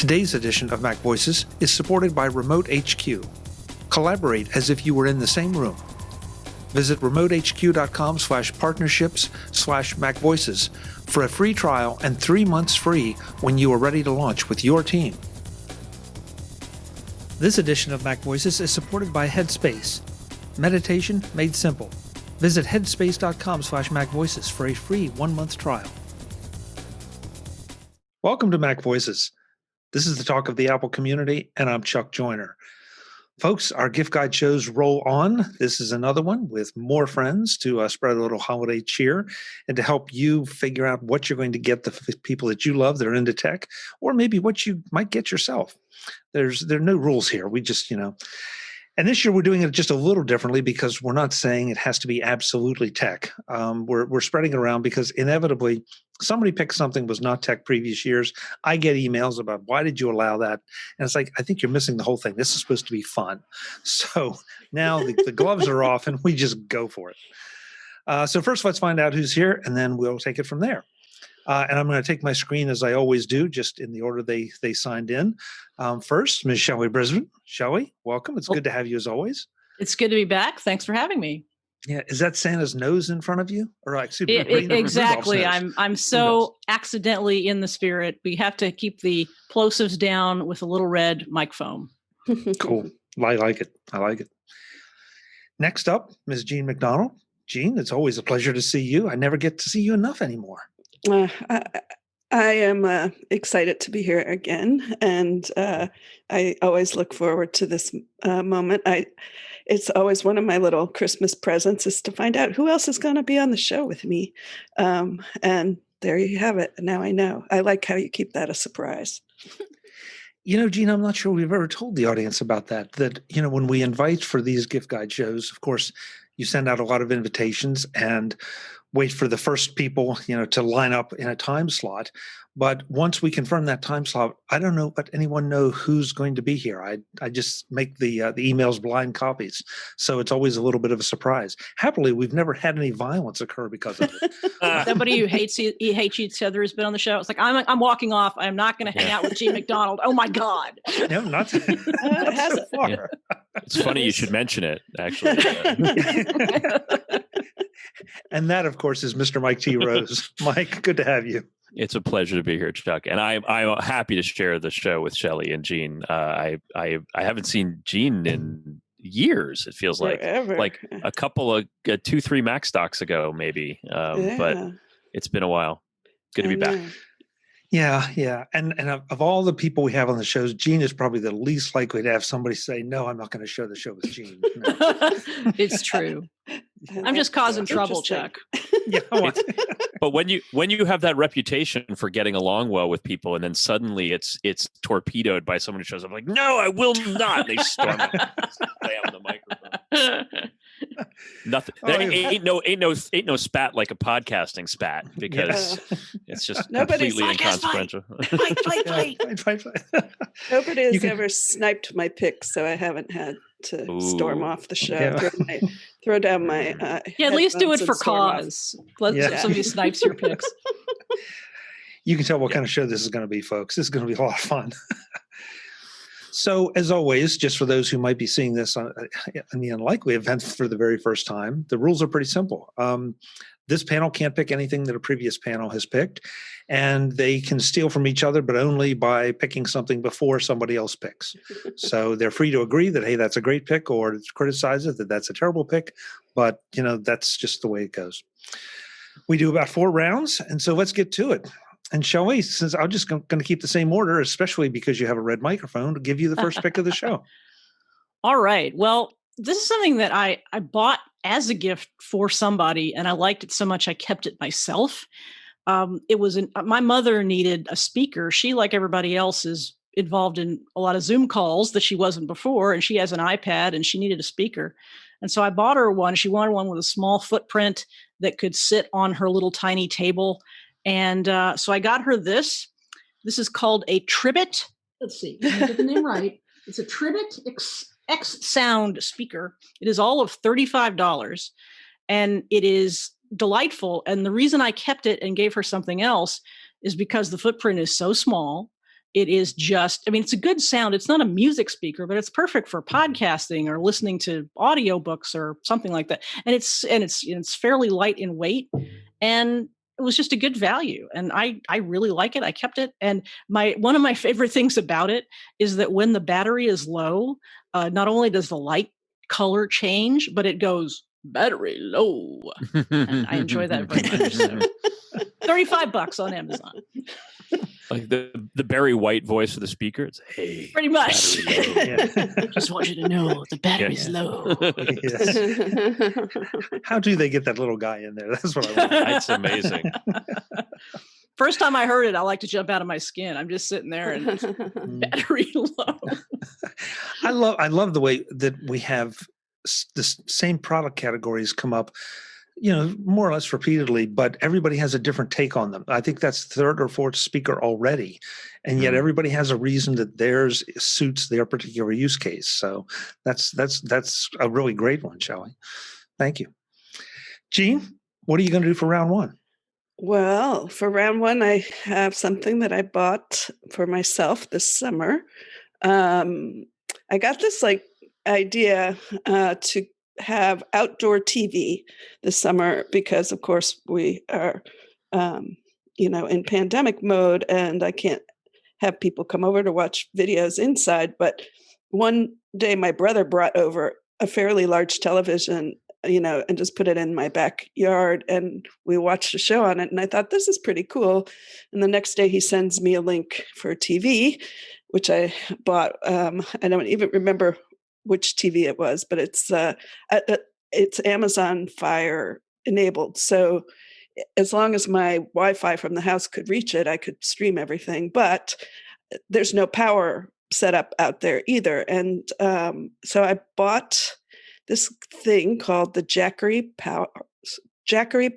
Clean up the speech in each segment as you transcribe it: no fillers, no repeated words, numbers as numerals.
Today's edition of MacVoices is supported by RemoteHQ. Collaborate as if you were in the same room. Visit remotehq.com/partnerships/MacVoices for a free trial and 3 months free when you are ready to launch with your team. This edition of MacVoices is supported by Headspace. Meditation made simple. Visit headspace.com/MacVoices for a free 1-month trial. Welcome to MacVoices. This is the talk of the Apple community, and I'm Chuck Joyner. Folks, our gift guide shows roll on. This is another one with more friends to spread a little holiday cheer and to help you figure out what you're going to get the people that you love that are into tech, or maybe what you might get yourself. There are no rules here. We just, and this year we're doing it just a little differently because we're not saying it has to be absolutely tech. We're spreading it around because inevitably somebody picked something that was not tech previous years. I get emails about, why did you allow that? And it's like, I think you're missing the whole thing. This is supposed to be fun. So now the gloves are off and we just go for it. So first, let's find out who's here and then we'll take it from there. And I'm going to take my screen as I always do, just in the order they signed in. First, Ms. Shelly Brisbin. Shelly, welcome. It's good to have you as always. It's good to be back. Thanks for having me. Yeah, is that Santa's nose in front of you? Or exactly. I'm so accidentally in the spirit. We have to keep the plosives down with a little red mic foam. Cool. I like it. Next up, Ms. Gene Mcdonald. Gene, it's always a pleasure to see you. I never get to see you enough anymore. I am excited to be here again, and I always look forward to this moment. It's always one of my little Christmas presents is to find out who else is going to be on the show with me. And there you have it. Now I know. I like how you keep that a surprise. Gene, I'm not sure we've ever told the audience about that, when we invite for these gift guide shows, of course, you send out a lot of invitations and wait for the first people, to line up in a time slot. But once we confirm that time slot, I don't know, but anyone know who's going to be here. I just make the emails blind copies. So it's always a little bit of a surprise. Happily, we've never had any violence occur because of it. Somebody who hates each other has been on the show. It's like, I'm walking off. I'm not going to hang out with Gene Mcdonald. Oh my God. No, not so far. Yeah. It's funny you should mention it, actually. And that, of course, is Mr. Mike T. Rose. Mike, good to have you. It's a pleasure to be here, Chuck, and I'm happy to share the show with Shelly and Gene. I haven't seen Gene in years. It feels like Forever. Like a couple of 2-3 Mac stocks ago, maybe. But it's been a while. Good to be back. Yeah. And of all the people we have on the shows, Gene is probably the least likely to have somebody say, no, I'm not going to share the show with Gene. No. It's true. I'm just causing trouble, Chuck. Yeah. But when you have that reputation for getting along well with people, and then suddenly it's torpedoed by someone who shows up like, no, I will not. They storm it, slam the microphone. Nothing. Ain't no spat like a podcasting spat because it's just completely inconsequential. Fight. Nobody has ever sniped my picks, so I haven't had to storm off the show. Yeah. Throw down my at least do it for cause. Somebody snipes your picks. You can tell what kind of show this is going to be, folks. This is going to be a lot of fun. So, as always, just for those who might be seeing this on the unlikely event for the very first time, the rules are pretty simple. This panel can't pick anything that a previous panel has picked, and they can steal from each other, but only by picking something before somebody else picks. So they're free to agree that, hey, that's a great pick, or to criticize it, that that's a terrible pick, but, that's just the way it goes. We do about 4 rounds, and so let's get to it. And Shelly, since I'm just going to keep the same order, especially because you have a red microphone, to give you the first pick of the show. All right. Well, this is something that I bought as a gift for somebody, and I liked it so much I kept it myself. It was my mother needed a speaker. She, like everybody else, is involved in a lot of Zoom calls that she wasn't before, and she has an iPad, and she needed a speaker. And so I bought her one. She wanted one with a small footprint that could sit on her little tiny table. And so I got her this. This is called a Tribbit. Let's see. Can I get the name right? It's a Tribbit X Sound speaker. It is all of $35. And it is delightful. And the reason I kept it and gave her something else is because the footprint is so small it is just, I mean, it's a good sound. It's not a music speaker, but it's perfect for podcasting or listening to audiobooks or something like that. And it's fairly light in weight, and it was just a good value. And I really like it. I kept it. And one of my favorite things about it is that when the battery is low, not only does the light color change, but it goes battery low. And I enjoy that very much. So $35 on Amazon. Like the Barry White voice of the speaker. It's, hey, pretty much. Just want you to know the battery's low. Yes. How do they get that little guy in there? That's what I want. That's amazing. First time I heard it, I like to jump out of my skin. I'm just sitting there and battery low. I love the way that we have the same product categories come up, more or less repeatedly, but everybody has a different take on them. I think that's third or fourth speaker already. And yet everybody has a reason that theirs suits their particular use case. So that's a really great one, Shelly. Thank you. Gene, what are you going to do for round one? Well, for round one, I have something that I bought for myself this summer. I got this idea to have outdoor TV this summer because, of course, we are, in pandemic mode, and I can't have people come over to watch videos inside. But one day, my brother brought over a fairly large television, and just put it in my backyard, and we watched a show on it. And I thought, this is pretty cool. And the next day, he sends me a link for a TV, which I bought. I don't even remember which TV it was, but it's Amazon Fire enabled. So as long as my Wi-Fi from the house could reach it, I could stream everything. But there's no power set up out there either. And so I bought this thing called the Jackery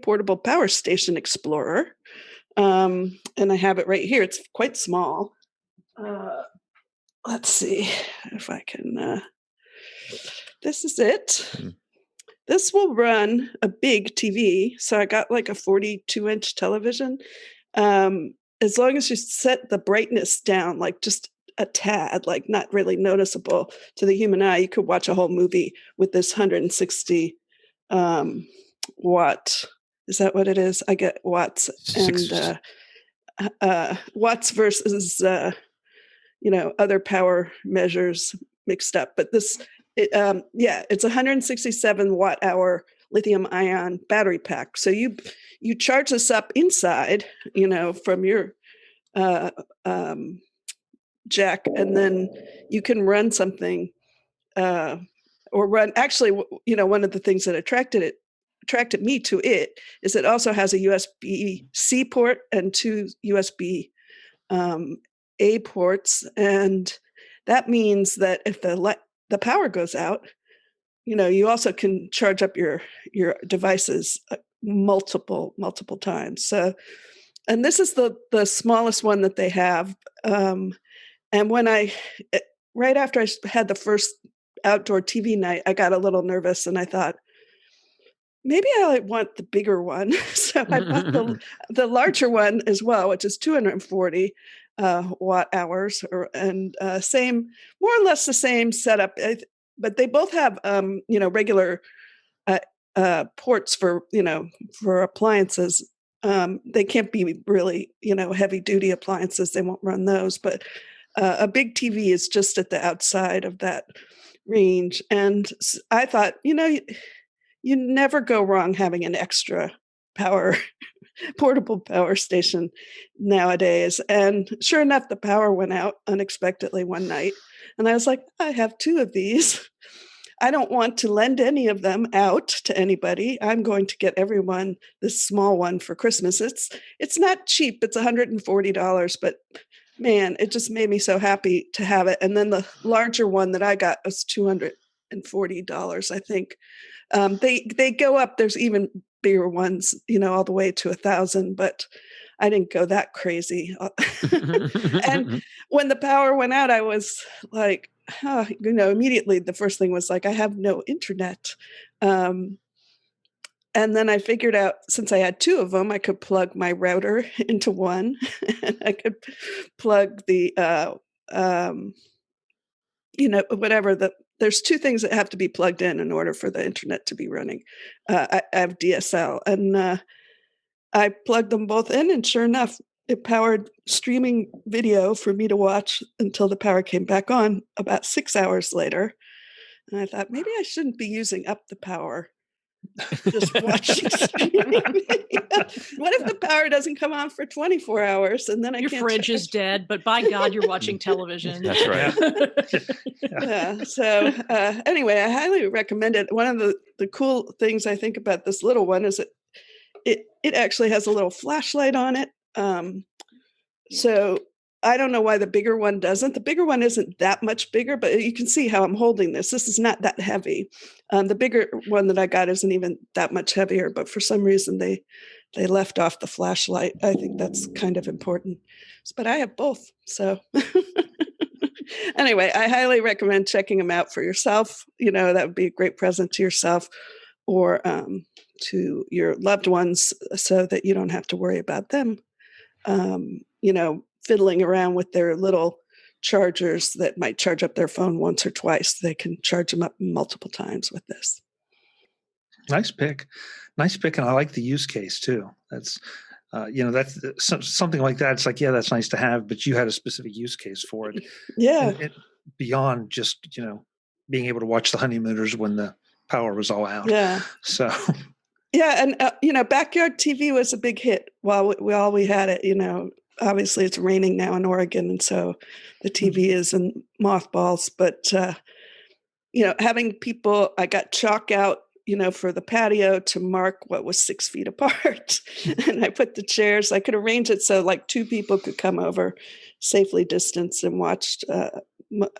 Portable Power Station Explorer. And I have it right here. It's quite small. Let's see if I can... this is it. This will run a big TV. So I got like a 42-inch television. As long as you set the brightness down, like just a tad, like not really noticeable to the human eye, you could watch a whole movie with this 160 watt. Is that what it is? I get watts and watts versus other power measures mixed up. But this, it's 167 watt hour lithium ion battery pack. So you charge this up inside, from your jack, and then you can run something one of the things that attracted me to it is it also has a USB-C port and 2 USB A ports, and that means that if the power goes out, you also can charge up your devices multiple times. So, and this is the smallest one that they have. And when right after I had the first outdoor TV night, I got a little nervous, and I thought, maybe I want the bigger one. So I bought the larger one as well, which is 240 watt hours, and more or less the same setup. But they both have, regular ports for appliances. They can't be really, heavy duty appliances. They won't run those. But a big TV is just at the outside of that range. And I thought, you never go wrong having an extra portable power station nowadays. And sure enough, the power went out unexpectedly one night. And I was like, I have 2 of these. I don't want to lend any of them out to anybody. I'm going to get everyone this small one for Christmas. It's not cheap. It's $140, but man, it just made me so happy to have it. And then the larger one that I got was $240, I think. They go up. There's even bigger ones, all the way to 1,000, but I didn't go that crazy. And when the power went out, I was like, immediately the first thing was like, I have no internet. And then I figured out, since I had two of them, I could plug my router into one, and I could plug the, whatever there's two things that have to be plugged in order for the internet to be running. I have DSL, and I plugged them both in, and sure enough, it powered streaming video for me to watch until the power came back on about 6 hours later. And I thought, maybe I shouldn't be using up the power just watching streaming video. What if the power doesn't come on for 24 hours and then Your fridge is dead, but by God, you're watching television. That's right. Yeah. So anyway, I highly recommend it. One of the cool things I think about this little one is that it actually has a little flashlight on it. So I don't know why the bigger one doesn't. The bigger one isn't that much bigger, but you can see how I'm holding this. This is not that heavy. The bigger one that I got isn't even that much heavier, but for some reason they left off the flashlight. I think that's kind of important. But I have both. So anyway, I highly recommend checking them out for yourself. That would be a great present to yourself or to your loved ones so that you don't have to worry about them, fiddling around with their little chargers that might charge up their phone once or twice. They can charge them up multiple times with this. Nice pick. And I like the use case too. That's, that's something like that. It's like, yeah, that's nice to have, but you had a specific use case for it. Yeah. Beyond just, being able to watch the honeymooners when the power was all out. Yeah. So. Yeah. And, backyard TV was a big hit while we had it, Obviously, it's raining now in Oregon, and so the TV is in mothballs. But, having people, I got chalk out, for the patio to mark what was 6 feet apart. And I put the chairs, I could arrange it so like two people could come over safely distanced and watched, we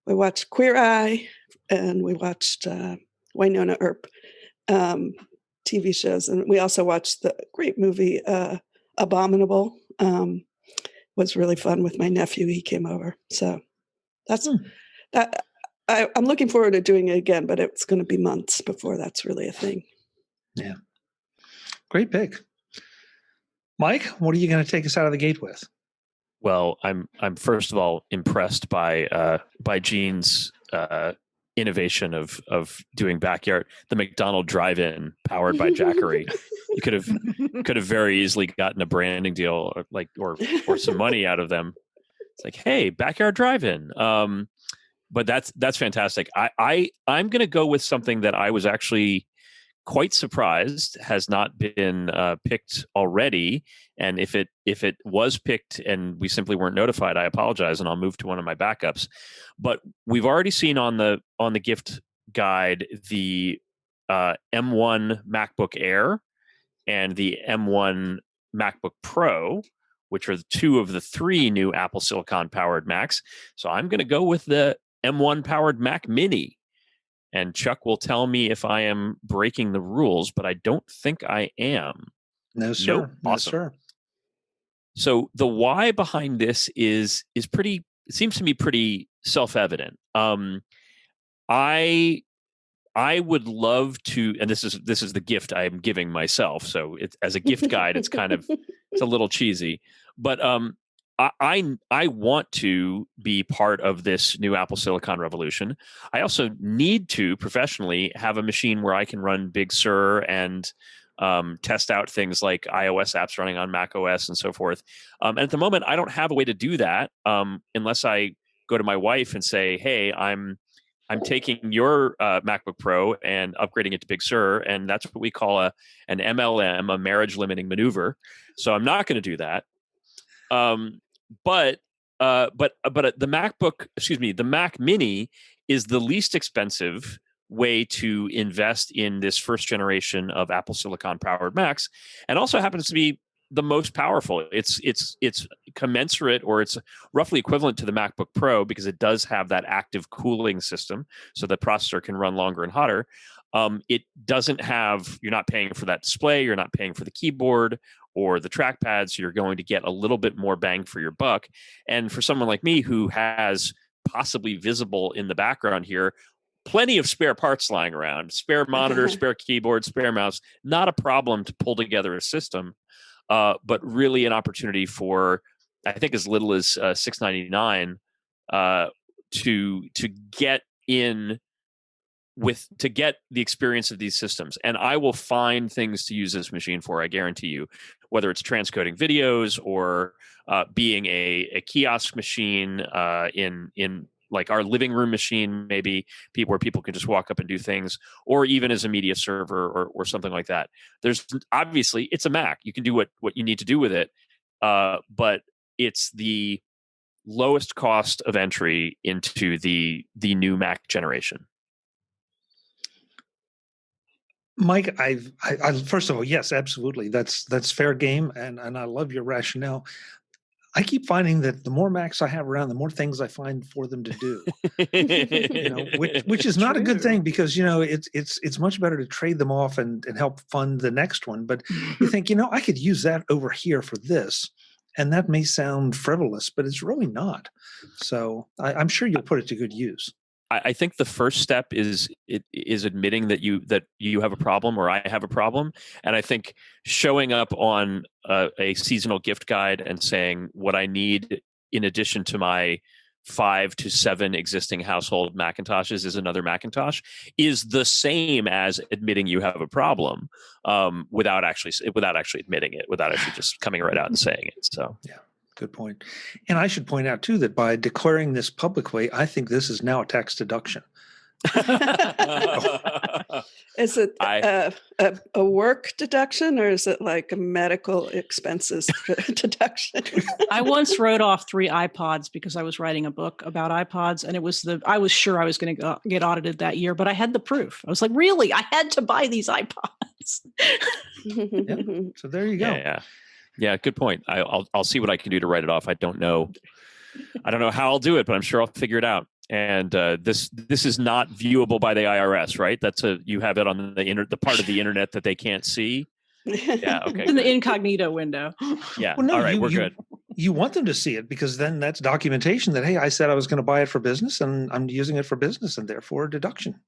watched Queer Eye and we watched Wynonna Earp TV shows. And we also watched the great movie, Abominable. Was really fun with my nephew. He came over. So that's that. I'm looking forward to doing it again, but it's going to be months before that's really a thing. Yeah. Great pick. Mike, what are you going to take us out of the gate with? Well, I'm first of all impressed by Gene's innovation of doing backyard, the MacDonald drive-in powered by Jackery. You could have very easily gotten a branding deal or some money out of them. It's like, hey, backyard drive-in. But that's fantastic. I'm going to go with something that I was actually quite surprised has not been picked already. And if it was picked and we simply weren't notified, I apologize, and I'll move to one of my backups. But we've already seen on the gift guide the M1 MacBook Air and the M1 MacBook Pro, which are two of the three new Apple Silicon powered Macs. So I'm going to go with the M1 powered Mac Mini. And Chuck will tell me if I am breaking the rules, but I don't think I am. No, sir. Nope. Awesome. No, sir. So the why behind this is pretty. It seems to me pretty self-evident. I would love to, and this is the gift I am giving myself. So it's as a gift guide, it's a little cheesy, but I want to be part of this new Apple Silicon revolution. I also need to professionally have a machine where I can run Big Sur and test out things like iOS apps running on Mac OS and so forth. And at the moment, I don't have a way to do that unless I go to my wife and say, "Hey, I'm taking your MacBook Pro and upgrading it to Big Sur," and that's what we call an MLM, a marriage limiting maneuver. So I'm not going to do that. But the the Mac Mini is the least expensive way to invest in this first generation of Apple Silicon powered Macs, and also happens to be the most powerful. It's commensurate, or it's roughly equivalent to the MacBook Pro because it does have that active cooling system, so the processor can run longer and hotter. It doesn't have, you're not paying for that display, you're not paying for the keyboard or the trackpad, so you're going to get a little bit more bang for your buck. And for someone like me who has possibly visible in the background here plenty of spare parts lying around, spare monitor, spare keyboard, spare mouse, not a problem to pull together a system, but really an opportunity for, I think, as little as $6.99 to get in to get the experience of these systems. And I will find things to use this machine for, I guarantee you, whether it's transcoding videos or being a kiosk machine in like our living room machine, maybe where people can just walk up and do things, or even as a media server or something like that. There's obviously, it's a Mac. You can do what you need to do with it, but it's the lowest cost of entry into the new Mac generation. Mike, I first of all, yes, absolutely. That's fair game, and I love your rationale. I keep finding that the more Macs I have around, the more things I find for them to do. Which is not a good thing, because it's much better to trade them off and help fund the next one. But you think, I could use that over here for this, and that may sound frivolous, but it's really not. So I'm sure you'll put it to good use. I think the first step is admitting that you have a problem, or I have a problem, and I think showing up on a seasonal gift guide and saying what I need in addition to my 5 to 7 existing household Macintoshes is another Macintosh is the same as admitting you have a problem, without actually admitting it, without actually just coming right out and saying it. So yeah. Good point. And I should point out, too, that by declaring this publicly, I think this is now a tax deduction. Is it a work deduction, or is it like a medical expenses deduction? I once wrote off 3 iPods because I was writing a book about iPods, and I was sure I was going to get audited that year, but I had the proof. I was like, really? I had to buy these iPods. Yeah. So there you go. Yeah, good point. I'll see what I can do to write it off. I don't know how I'll do it, but I'm sure I'll figure it out. And this is not viewable by the IRS, right? You have it on the part of the internet that they can't see. Yeah, okay. In the incognito window. Yeah. Well, no, all right, we're good. You want them to see it, because then that's documentation that, hey, I said I was going to buy it for business, and I'm using it for business, and therefore a deduction.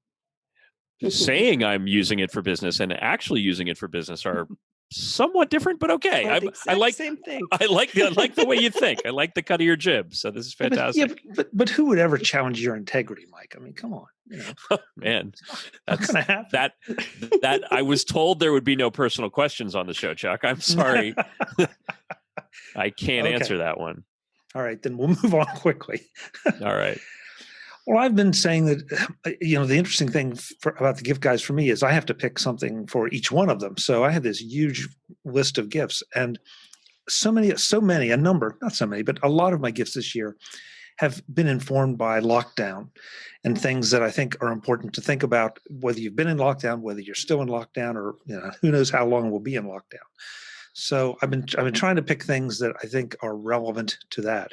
Saying I'm using it for business and actually using it for business are somewhat different, but okay. I like same thing. I like the way you think. I like the cut of your jib. So this is fantastic. But who would ever challenge your integrity, Mike? I mean, come on. Man, that's gonna happen. That I was told there would be no personal questions on the show, Chuck. I'm sorry. I can't answer that one. All right, then we'll move on quickly. All right. Well, I've been saying that, the interesting thing about the gift guides for me is I have to pick something for each one of them. So I had this huge list of gifts, and so many, a number, not so many, but a lot of my gifts this year have been informed by lockdown and things that I think are important to think about, whether you've been in lockdown, whether you're still in lockdown, or who knows how long we'll be in lockdown. So I've been trying to pick things that I think are relevant to that.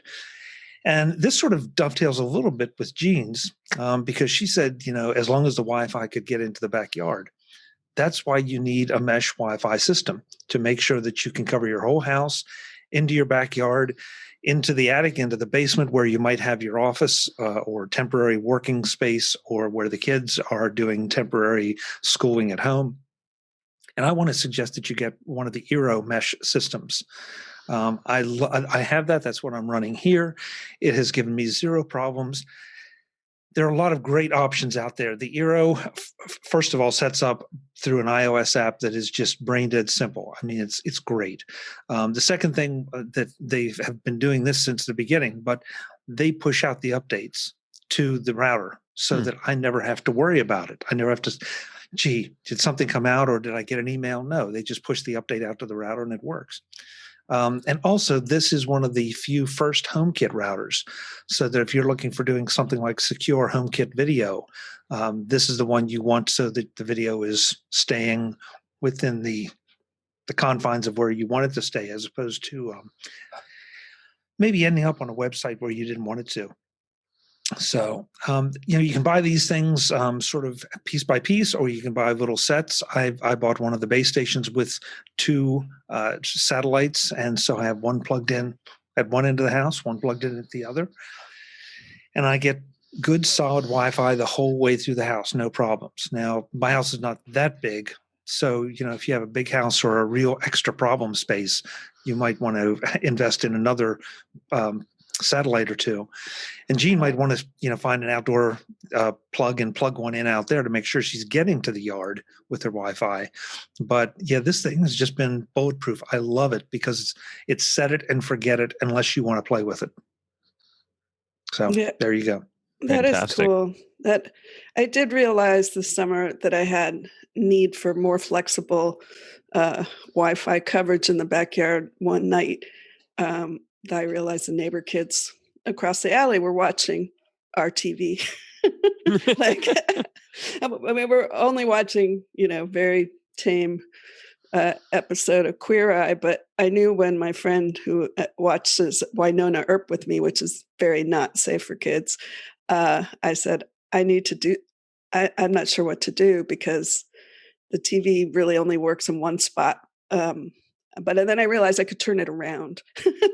And this sort of dovetails a little bit with Gene's, because she said, as long as the Wi-Fi could get into the backyard, that's why you need a mesh Wi-Fi system, to make sure that you can cover your whole house, into your backyard, into the attic, into the basement where you might have your office or temporary working space, or where the kids are doing temporary schooling at home. And I want to suggest that you get one of the Eero mesh systems. I have that. That's what I'm running here. It has given me zero problems. There are a lot of great options out there. The Eero, first of all, sets up through an iOS app that is just brain dead simple. I mean, it's great. The second thing that they have been doing this since the beginning, but they push out the updates to the router so that I never have to worry about it. I never have to, did something come out, or did I get an email? No, they just push the update out to the router and it works. And also, this is one of the few first HomeKit routers, so that if you're looking for doing something like secure HomeKit video, this is the one you want, so that the video is staying within the confines of where you want it to stay, as opposed to maybe ending up on a website where you didn't want it to. So, you can buy these things sort of piece by piece, or you can buy little sets. I bought one of the base stations with 2 satellites, and so I have one plugged in at one end of the house, one plugged in at the other. And I get good solid Wi-Fi the whole way through the house, no problems. Now, my house is not that big, so if you have a big house or a real extra problem space, you might want to invest in another satellite or two. And Gene might want to, find an outdoor plug and plug one in out there to make sure she's getting to the yard with her Wi-Fi. But yeah, this thing has just been bulletproof. I love it because it's set it and forget it unless you want to play with it. So there you go. That is cool. That I did realize this summer that I had need for more flexible Wi-Fi coverage in the backyard one night. I realized the neighbor kids across the alley were watching our TV. We're only watching, very tame episode of Queer Eye, but I knew when my friend who watches Winona Earp with me, which is very not safe for kids, I said, I'm not sure what to do because the TV really only works in one spot. But then I realized I could turn it around.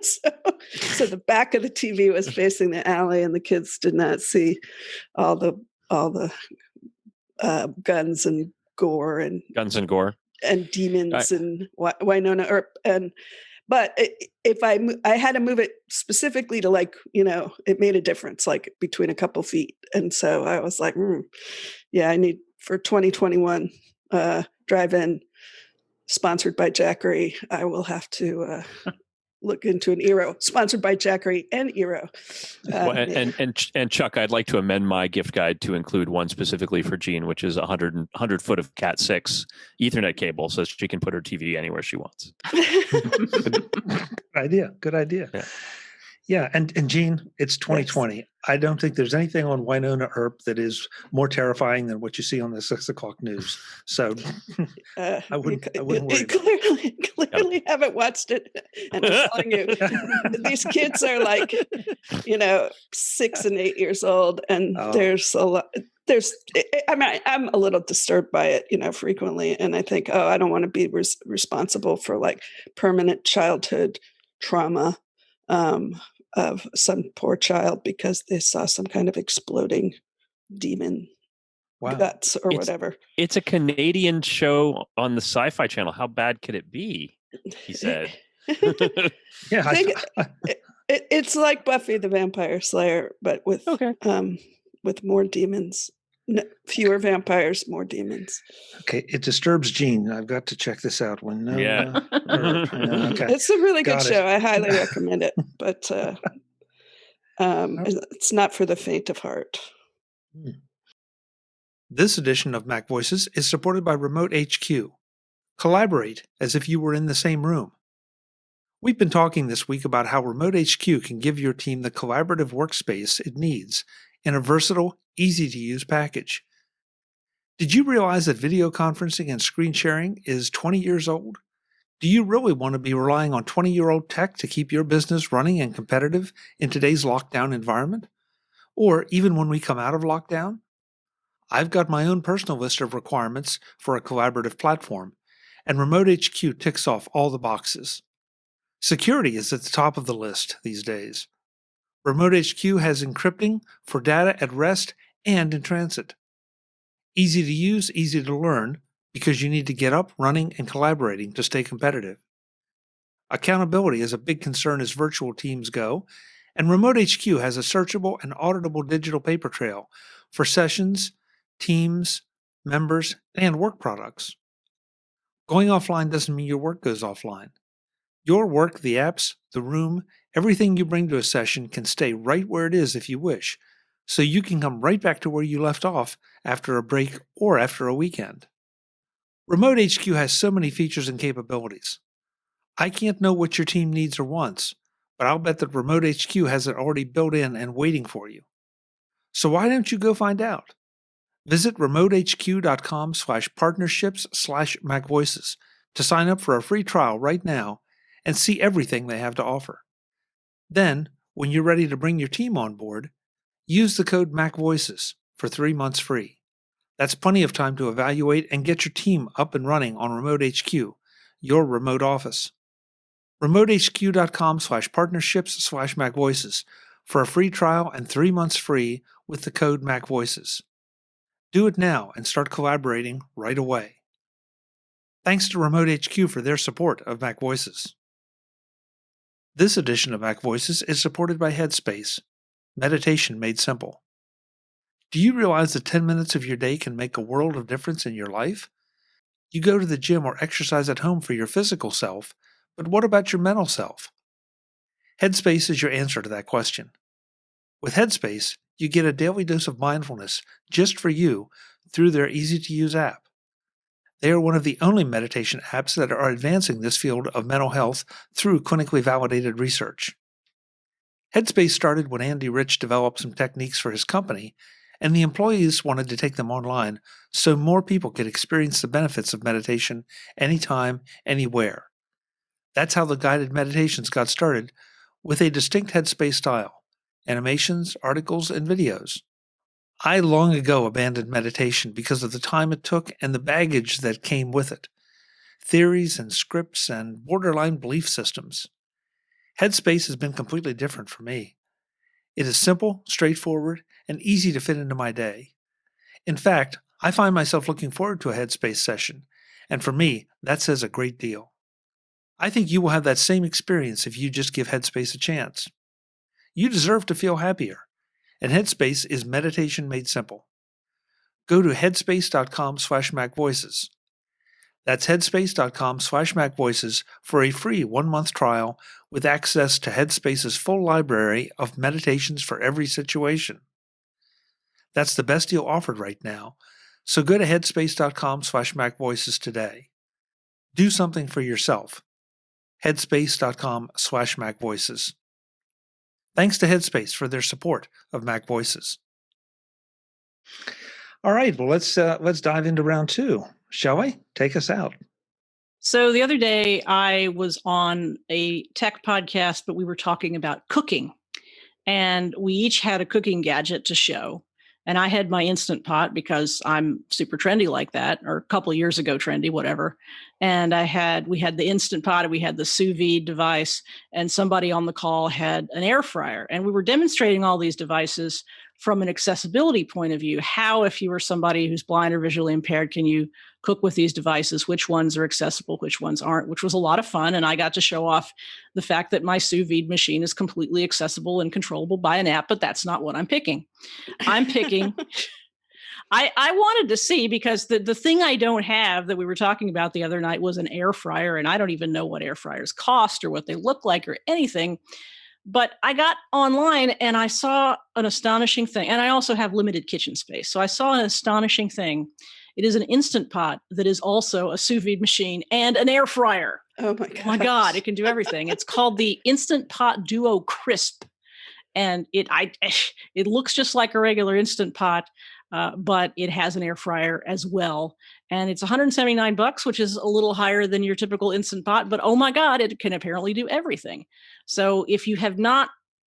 so the back of the TV was facing the alley, and the kids did not see all the guns and gore and demons and Winona Earp. But if I had to move it specifically to it made a difference, like between a couple feet. And so I was like, I need for 2021 drive-in sponsored by Jackery. I will have to look into an Eero sponsored by Jackery and Eero. And Chuck, I'd like to amend my gift guide to include one specifically for Gene, which is 100 foot of Cat 6 Ethernet cable, so she can put her TV anywhere she wants. Good idea. Yeah. And Gene, it's 2020. Yes. I don't think there's anything on Winona Earp that is more terrifying than what you see on the 6 o'clock news. So I wouldn't worry. Clearly haven't watched it. And I'm telling you, these kids are 6 and 8 years old. And there's a lot. I'm a little disturbed by it, frequently. And I think, I don't want to be responsible for permanent childhood trauma of some poor child because they saw some kind of exploding demon guts or whatever. It's a Canadian show on the Sci-Fi Channel. How bad could it be? He said. It's like Buffy the Vampire Slayer, but with more demons. No, fewer vampires, more demons. Okay, it disturbs Gene. I've got to check this out. Okay. It's a really good show. I highly recommend it, but it's not for the faint of heart. This edition of MacVoices is supported by RemoteHQ. Collaborate as if you were in the same room. We've been talking this week about how RemoteHQ can give your team the collaborative workspace it needs in a versatile, easy-to-use package. Did you realize that video conferencing and screen sharing is 20 years old? Do you really want to be relying on 20-year-old tech to keep your business running and competitive in today's lockdown environment? Or even when we come out of lockdown? I've got my own personal list of requirements for a collaborative platform, and RemoteHQ ticks off all the boxes. Security is at the top of the list these days. RemoteHQ has encrypting for data at rest and in transit. Easy to use, easy to learn, because you need to get up, running, and collaborating to stay competitive. Accountability is a big concern as virtual teams go, and RemoteHQ has a searchable and auditable digital paper trail for sessions, teams, members, and work products. Going offline doesn't mean your work goes offline. Your work, the apps, the room, everything you bring to a session can stay right where it is if you wish, so you can come right back to where you left off after a break or after a weekend. RemoteHQ has so many features and capabilities. I can't know what your team needs or wants, but I'll bet that RemoteHQ has it already built in and waiting for you. So why don't you go find out? Visit remotehq.com/partnerships/MacVoices to sign up for a free trial right now and see everything they have to offer. Then, when you're ready to bring your team on board, use the code MacVoices for 3 months free. That's plenty of time to evaluate and get your team up and running on RemoteHQ, your remote office. remotehq.com/partnerships/MacVoices for a free trial and 3 months free with the code MacVoices. Do it now and start collaborating right away. Thanks to RemoteHQ for their support of MacVoices. This edition of MacVoices is supported by Headspace, meditation made simple. Do you realize that 10 minutes of your day can make a world of difference in your life? You go to the gym or exercise at home for your physical self, but what about your mental self? Headspace is your answer to that question. With Headspace, you get a daily dose of mindfulness just for you through their easy-to-use app. They are one of the only meditation apps that are advancing this field of mental health through clinically validated research. Headspace started when Andy Rich developed some techniques for his company, and the employees wanted to take them online so more people could experience the benefits of meditation anytime, anywhere. That's how the guided meditations got started, with a distinct Headspace style, animations, articles, and videos. I long ago abandoned meditation because of the time it took and the baggage that came with it, theories and scripts and borderline belief systems. Headspace has been completely different for me. It is simple, straightforward, and easy to fit into my day. In fact, I find myself looking forward to a Headspace session, and for me, that says a great deal. I think you will have that same experience if you just give Headspace a chance. You deserve to feel happier, and Headspace is meditation made simple. Go to headspace.com/MacVoices. That's headspace.com/MacVoices for a free 1-month trial with access to Headspace's full library of meditations for every situation. That's the best deal offered right now, so go to headspace.com/MacVoices today. Do something for yourself. Headspace.com/MacVoices. Thanks to Headspace for their support of MacVoices. All right, well, let's dive into round 2. Shall we? Take us out. So the other day I was on a tech podcast, but we were talking about cooking. And we each had a cooking gadget to show. And I had my Instant Pot because I'm super trendy like that, or a couple of years ago trendy, whatever. And we had the Instant Pot, and we had the sous vide device, and somebody on the call had an air fryer. And we were demonstrating all these devices from an accessibility point of view. How, if you were somebody who's blind or visually impaired, can you cook with these devices? Which ones are accessible? Which ones aren't? Which was a lot of fun. And I got to show off the fact that my sous vide machine is completely accessible and controllable by an app, but that's not what I'm picking. I'm picking... I wanted to see, because the thing I don't have that we were talking about the other night was an air fryer, and I don't even know what air fryers cost or what they look like or anything. But I got online and I saw an astonishing thing. And I also have limited kitchen space. So I saw an astonishing thing. It is an Instant Pot that is also a sous vide machine and an air fryer. Oh my God. My God, it can do everything. It's called the Instant Pot Duo Crisp. And it looks just like a regular Instant Pot, but it has an air fryer as well. And it's $179, which is a little higher than your typical Instant Pot. But oh my God, it can apparently do everything. So if you have not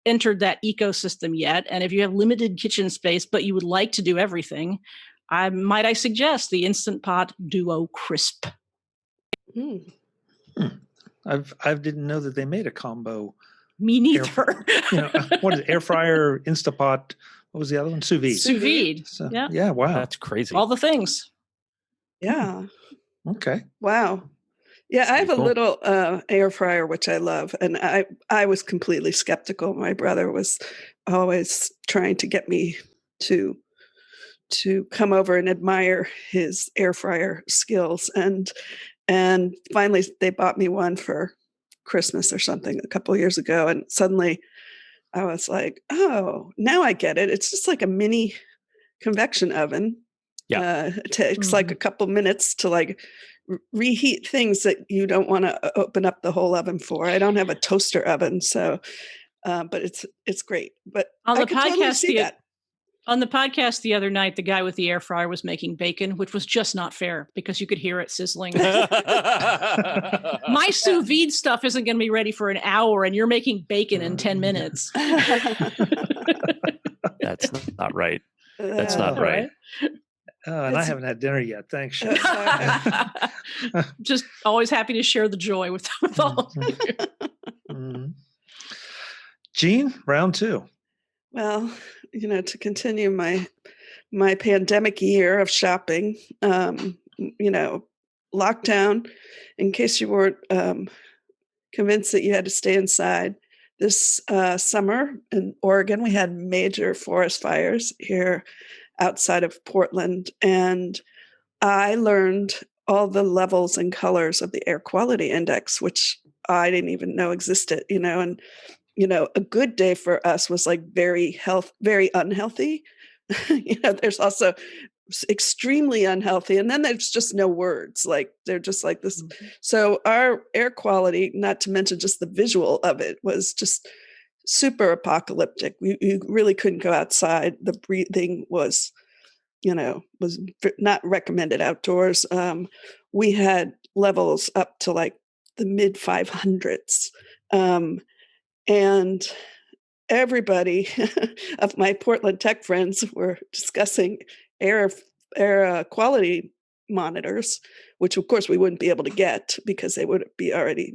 entered that ecosystem yet, and if you have limited kitchen space, but you would like to do everything, I suggest the Instant Pot Duo Crisp. I didn't know that they made a combo. Me neither. What is it? Air fryer, Instapot? What was the other one? Sous vide. Sous vide. So, yeah. Yeah. Wow. That's crazy. All the things. Yeah. Okay. Wow. Yeah, I have a little air fryer, which I love. And I was completely skeptical. My brother was always trying to get me to come over and admire his air fryer skills. And finally, they bought me one for Christmas or something a couple of years ago. And suddenly I was like, oh, now I get it. It's just like a mini convection oven. Yeah. It takes like a couple minutes to like reheat things that you don't want to open up the whole oven for. I don't have a toaster oven, so but it's great. But on the I could totally see that. On the podcast the other night, the guy with the air fryer was making bacon, which was just not fair because you could hear it sizzling. My sous vide stuff isn't going to be ready for an hour, and you're making bacon in 10 minutes. That's not right. That's not right. And I haven't had dinner yet. Thanks, Shelly. Just always happy to share the joy with all of you. Gene, round 2. Well, to continue my pandemic year of shopping, lockdown, in case you weren't convinced that you had to stay inside. This summer in Oregon, we had major forest fires here outside of Portland, and I learned all the levels and colors of the air quality index, which I didn't even know existed, and a good day for us was like very unhealthy. There's also extremely unhealthy, and then there's just no words, like they're just like this. Mhm. So our air quality, not to mention just the visual of it, was just super apocalyptic. You really couldn't go outside. The breathing was not recommended outdoors. We had levels up to like the mid 500s. And everybody of my Portland tech friends were discussing air quality monitors, which of course we wouldn't be able to get because they would be already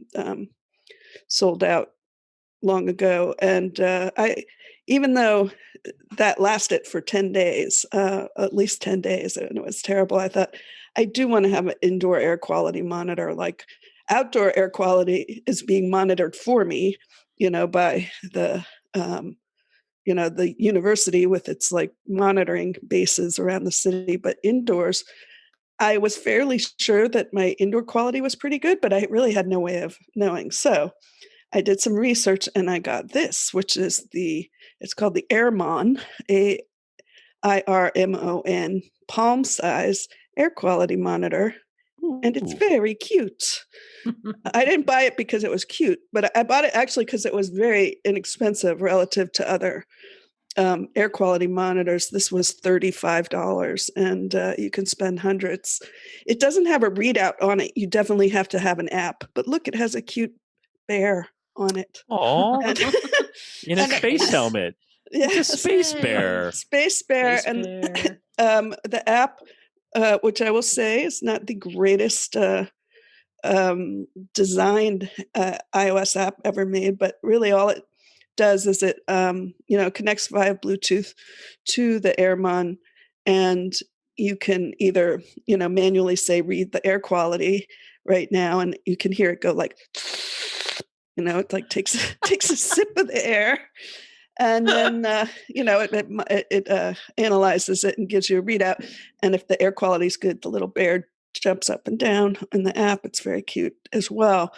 sold out long ago. And even though that lasted for 10 days, at least 10 days, and it was terrible, I thought, I do want to have an indoor air quality monitor. Like outdoor air quality is being monitored for me, by the the university with its like monitoring bases around the city. But indoors, I was fairly sure that my indoor quality was pretty good, but I really had no way of knowing. So I did some research and I got this, which is it's called the Irmon, AIRMON, palm size air quality monitor. And it's very cute. I didn't buy it because it was cute, but I bought it actually because it was very inexpensive relative to other air quality monitors. This was $35, and you can spend hundreds. It doesn't have a readout on it. You definitely have to have an app. But look, it has a cute bear on it. Oh, And- in a space helmet. yeah, It's a space bear. Space bear. Space bear. And the app, which I will say is not the greatest designed iOS app ever made, but really all it does is it connects via Bluetooth to the Airmon, and you can either manually say read the air quality right now, and you can hear it go like it like takes a sip of the air, and then it analyzes it and gives you a readout, and if the air quality is good, the little bear jumps up and down in the app. It's very cute as well.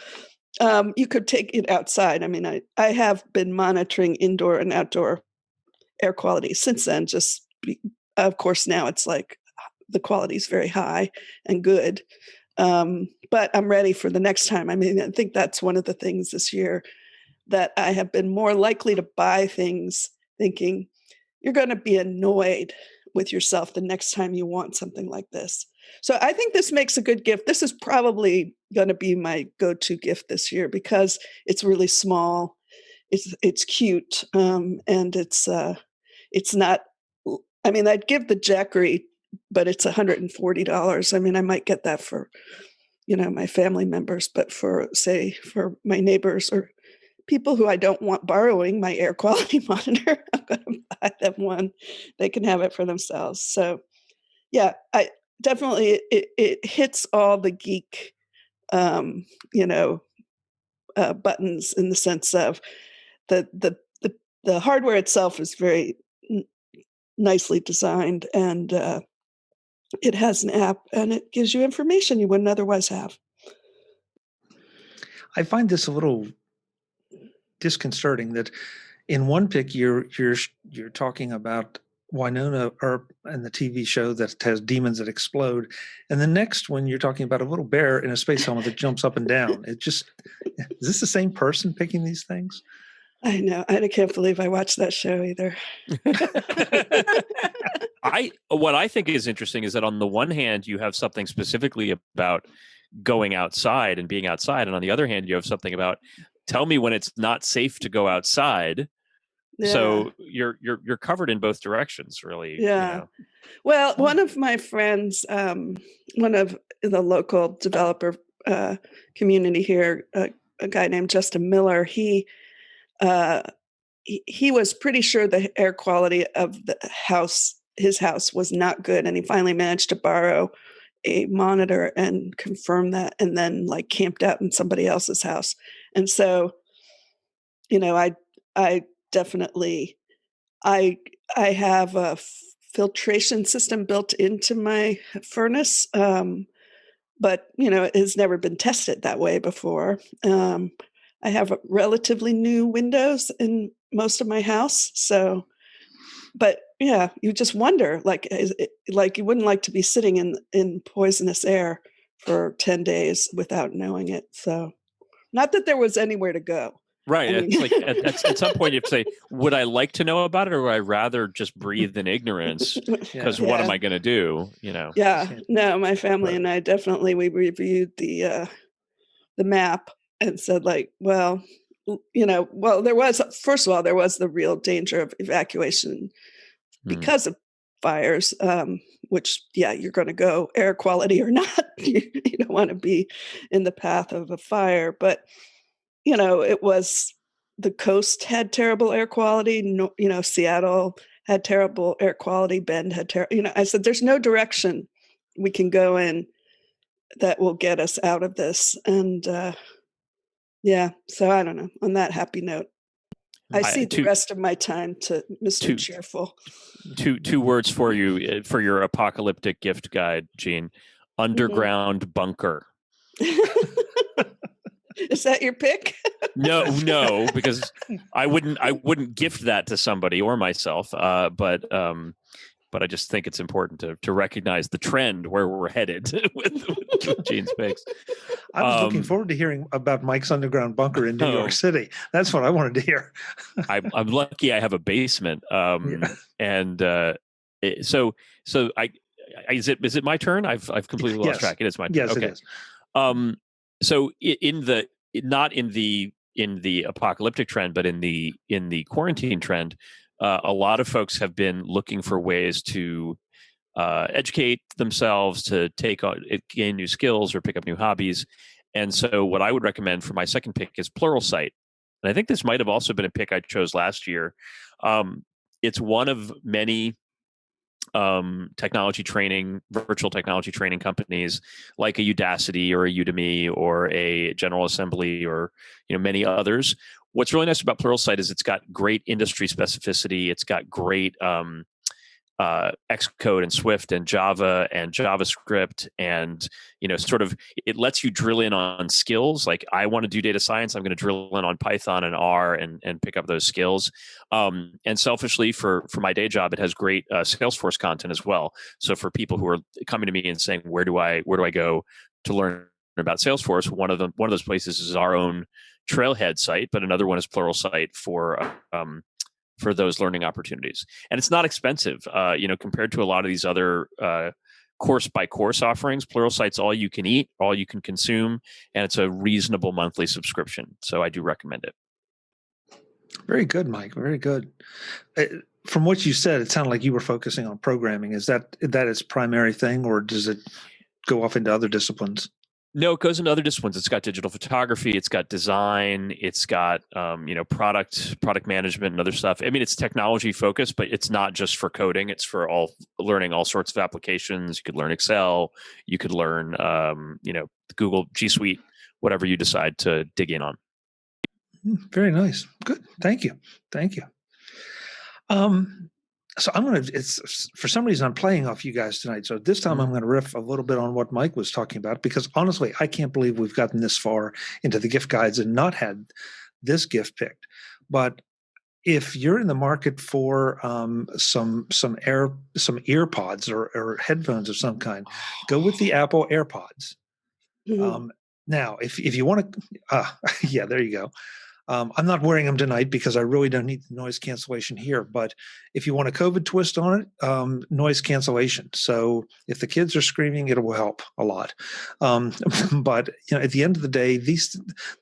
You could take it outside. I mean, I have been monitoring indoor and outdoor air quality since then. Of course, now it's like the quality is very high and good. But I'm ready for the next time. I mean, I think that's one of the things this year that I have been more likely to buy things thinking you're going to be annoyed with yourself the next time you want something like this. So I think this makes a good gift. This is probably going to be my go-to gift this year because it's really small, it's cute, and it's not. I mean, I'd give the Jackery, but it's $140. I mean, I might get that for my family members, but for my neighbors or people who I don't want borrowing my air quality monitor, I'm going to buy them one. They can have it for themselves. So, yeah, I definitely it hits all the geek, buttons in the sense of the hardware itself is very nicely designed, and it has an app, and it gives you information you wouldn't otherwise have. I find this a little disconcerting that in one pic you're talking about Winona Earp and the TV show that has demons that explode, and the next one you're talking about a little bear in a space helmet that jumps up and down. Is this the same person picking these things? I know. I can't believe I watched that show either. What I think is interesting is that on the one hand, you have something specifically about going outside and being outside, and on the other hand, you have something about tell me when it's not safe to go outside. Yeah. So you're covered in both directions, really. Yeah. Well, one of my friends, one of the local developer community here, a guy named Justin Miller, he he was pretty sure the air quality of his house was not good. And he finally managed to borrow a monitor and confirm that, and then like camped out in somebody else's house. And so, I definitely, I have a filtration system built into my furnace. But it has never been tested that way before. I have relatively new windows in most of my house, but yeah, you just wonder, like you wouldn't like to be sitting in poisonous air for 10 days without knowing it. So, not that there was anywhere to go. Right. I mean, It's like at some point you have to say, would I like to know about it, or would I rather just breathe in ignorance? Because what am I going to do? Yeah. No, my family and I definitely, we reviewed the map and said, like, well, there was, first of all, there was the real danger of evacuation because of fires, which, you're going to go air quality or not. You don't want to be in the path of a fire. But, it was, the coast had terrible air quality. No, Seattle had terrible air quality. Bend had terrible, I said, there's no direction we can go in that will get us out of this. And so I don't know. On that happy note, I see the rest of my time to Mr. Cheerful. Two words for you for your apocalyptic gift guide, Gene: underground bunker. Is that your pick? No, because I wouldn't gift that to somebody or myself. But I just think it's important to recognize the trend where we're headed with Gene's picks. I was looking forward to hearing about Mike's underground bunker in New York City. That's what I wanted to hear. I'm lucky I have a basement. And so is it my turn? I've completely lost track. It is my turn. Yes, okay. It is. So not in the apocalyptic trend, but in the quarantine trend, a lot of folks have been looking for ways to educate themselves, to gain new skills or pick up new hobbies. And so what I would recommend for my second pick is Pluralsight. And I think this might have also been a pick I chose last year. It's one of many virtual technology training companies like a Udacity or a Udemy or a General Assembly or many others. What's really nice about Pluralsight is it's got great industry specificity. It's got great Xcode and Swift and Java and JavaScript, and sort of it lets you drill in on skills. Like, I want to do data science, I'm going to drill in on Python and R and pick up those skills. And selfishly, for my day job, it has great Salesforce content as well. So for people who are coming to me and saying, where do I go to learn about Salesforce, one of those places is our own Trailhead site, but another one is Pluralsight for those learning opportunities. And it's not expensive, compared to a lot of these other course by course offerings. Pluralsight's all you can eat, all you can consume, and it's a reasonable monthly subscription. So I do recommend it. Very good, Mike. Very good. From what you said, it sounded like you were focusing on programming. Is that its primary thing, or does it go off into other disciplines? No, it goes into other disciplines. It's got digital photography, it's got design, it's got product management and other stuff. I mean, it's technology focused, but it's not just for coding. It's for learning all sorts of applications. You could learn Excel, you could learn Google G Suite, whatever you decide to dig in on. Very nice. Good. Thank you. So it's for some reason I'm playing off you guys tonight. So this time I'm going to riff a little bit on what Mike was talking about, because honestly, I can't believe we've gotten this far into the gift guides and not had this gift picked. But if you're in the market for some earpods or headphones of some kind, go with the Apple AirPods. Now, if you want to, yeah, there you go. I'm not wearing them tonight because I really don't need noise cancellation here. But if you want a COVID twist on it, noise cancellation. So if the kids are screaming, it will help a lot. But at the end of the day, the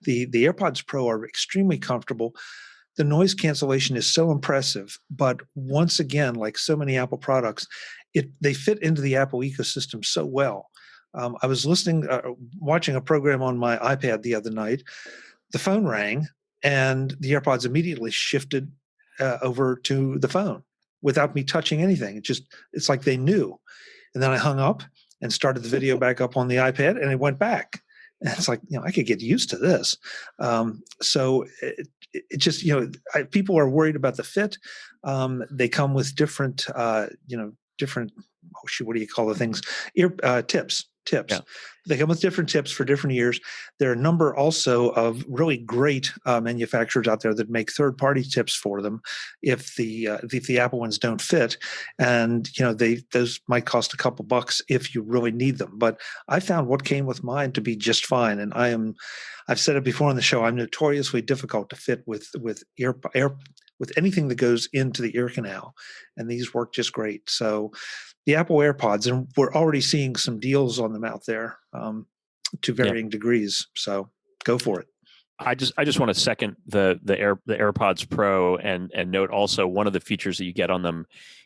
AirPods Pro are extremely comfortable. The noise cancellation is so impressive. But once again, like so many Apple products, they fit into the Apple ecosystem so well. I was watching a program on my iPad the other night. The phone rang, and the AirPods immediately shifted over to the phone without me touching anything. It's like they knew. And then I hung up and started the video back up on the iPad, and it went back. And it's like, I could get used to this. So it just, people are worried about the fit. They come with different, different, what do you call the things? Tips. Yeah. They come with different tips for different years. There are a number also of really great manufacturers out there that make third-party tips for them if the Apple ones don't fit, and those might cost a couple bucks if you really need them. But I found what came with mine to be just fine, and I've said it before on the show. I'm notoriously difficult to fit with anything that goes into the ear canal, and these work just great. So the Apple AirPods, and we're already seeing some deals on them out there to varying degrees. So go for it. I just want to second the AirPods Pro and note also one of the features that you get on them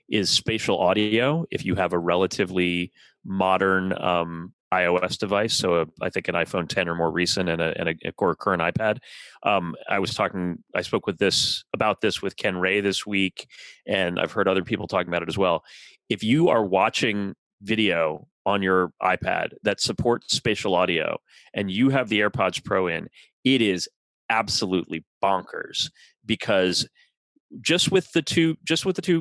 is spatial audio. If you have a relatively modern iOS device, so I think an iPhone 10 or more recent and a current iPad. I spoke about this with Ken Ray this week, and I've heard other people talking about it as well. If you are watching video on your iPad that supports spatial audio and you have the AirPods Pro in, it is absolutely bonkers, because just with the two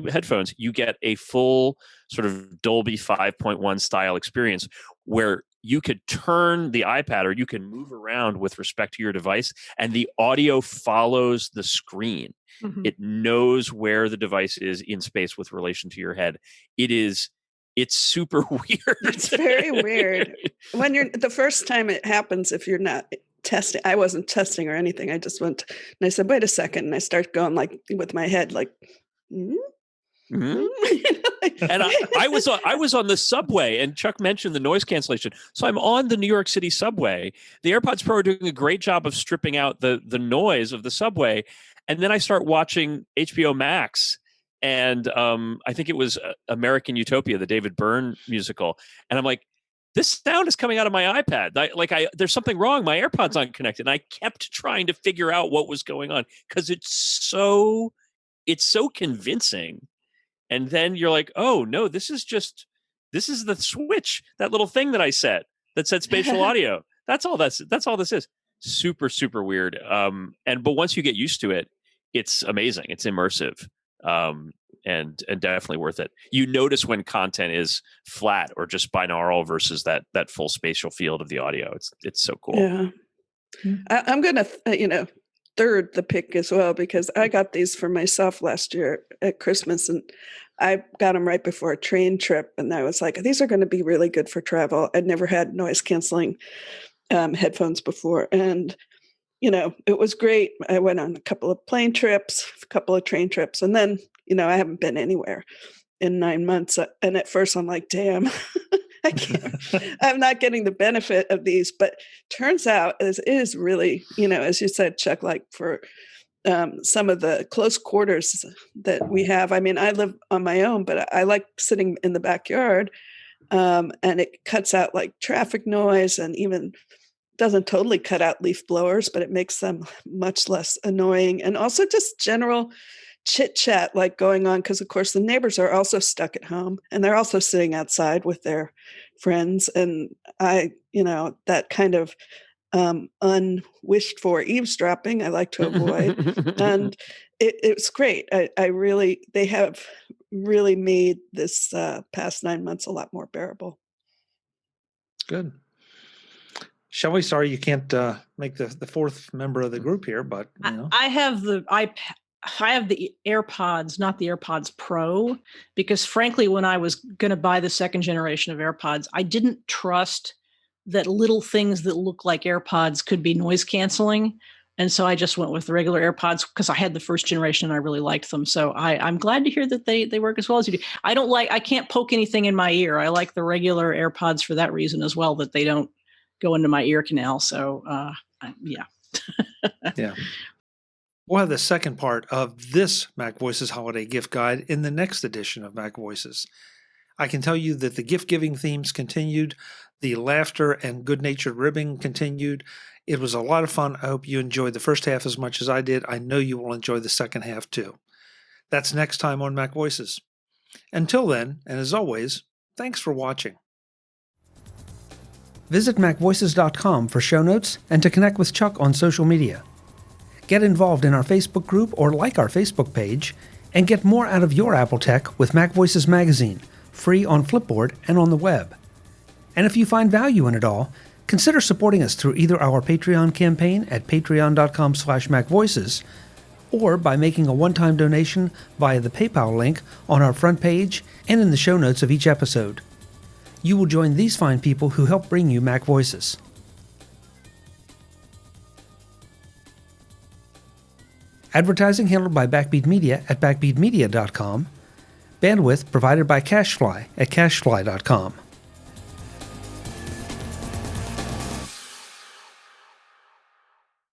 headphones, you get a full sort of Dolby 5.1 style experience where you could turn the iPad or you can move around with respect to your device, and the audio follows the screen. Mm-hmm. It knows where the device is in space with relation to your head. It's super weird. It's very weird. When the first time it happens, if you're not testing, I wasn't testing or anything. I just went and I said, wait a second. And I start going like with my head, like, Mm-hmm. And I was on the subway, and Chuck mentioned the noise cancellation. So I'm on the New York City subway. The AirPods Pro are doing a great job of stripping out the noise of the subway. And then I start watching HBO Max, and I think it was American Utopia, the David Byrne musical. And I'm like, this sound is coming out of my iPad. There's something wrong. My AirPods aren't connected. And I kept trying to figure out what was going on because it's so convincing. And then you're like, oh no, this is the switch, that little thing that I set that said spatial audio. That's all this is. Super, super weird. But once you get used to it, it's amazing. It's immersive. And definitely worth it. You notice when content is flat or just binaural versus that full spatial field of the audio. It's so cool. Yeah. I'm going to, third the pick as well, because I got these for myself last year at Christmas, and I got them right before a train trip. And I was like, these are going to be really good for travel. I'd never had noise canceling headphones before. And, it was great. I went on a couple of plane trips, a couple of train trips, and then, I haven't been anywhere in 9 months. And at first I'm like, damn, I can't, I'm not getting the benefit of these, but turns out it is really, as you said, Chuck, like for some of the close quarters that we have. I mean, I live on my own, but I like sitting in the backyard, and it cuts out like traffic noise, and even doesn't totally cut out leaf blowers, but it makes them much less annoying. And also just general chit chat like going on, because of course the neighbors are also stuck at home and they're also sitting outside with their friends. And that kind of unwished for eavesdropping I like to avoid. And it's great. They have really made this past 9 months a lot more bearable. Good. Shelly, sorry you can't make the fourth member of the group here, but I have the iPad. I have the AirPods, not the AirPods Pro, because frankly, when I was going to buy the second generation of AirPods, I didn't trust that little things that look like AirPods could be noise canceling. And so I just went with the regular AirPods because I had the first generation and I really liked them. So I'm glad to hear that they work as well as you do. I can't poke anything in my ear. I like the regular AirPods for that reason as well, that they don't go into my ear canal. So yeah. Yeah. We'll have the second part of this MacVoices holiday gift guide in the next edition of MacVoices. I can tell you that the gift-giving themes continued, the laughter and good-natured ribbing continued. It was a lot of fun. I hope you enjoyed the first half as much as I did. I know you will enjoy the second half too. That's next time on MacVoices. Until then, and as always, thanks for watching. Visit MacVoices.com for show notes and to connect with Chuck on social media. Get involved in our Facebook group or like our Facebook page, and get more out of your Apple tech with MacVoices Magazine, free on Flipboard and on the web. And if you find value in it all, consider supporting us through either our Patreon campaign at patreon.com/MacVoices or by making a one-time donation via the PayPal link on our front page and in the show notes of each episode. You will join these fine people who help bring you MacVoices. Advertising handled by Backbeat Media at backbeatmedia.com. Bandwidth provided by CacheFly at cachefly.com.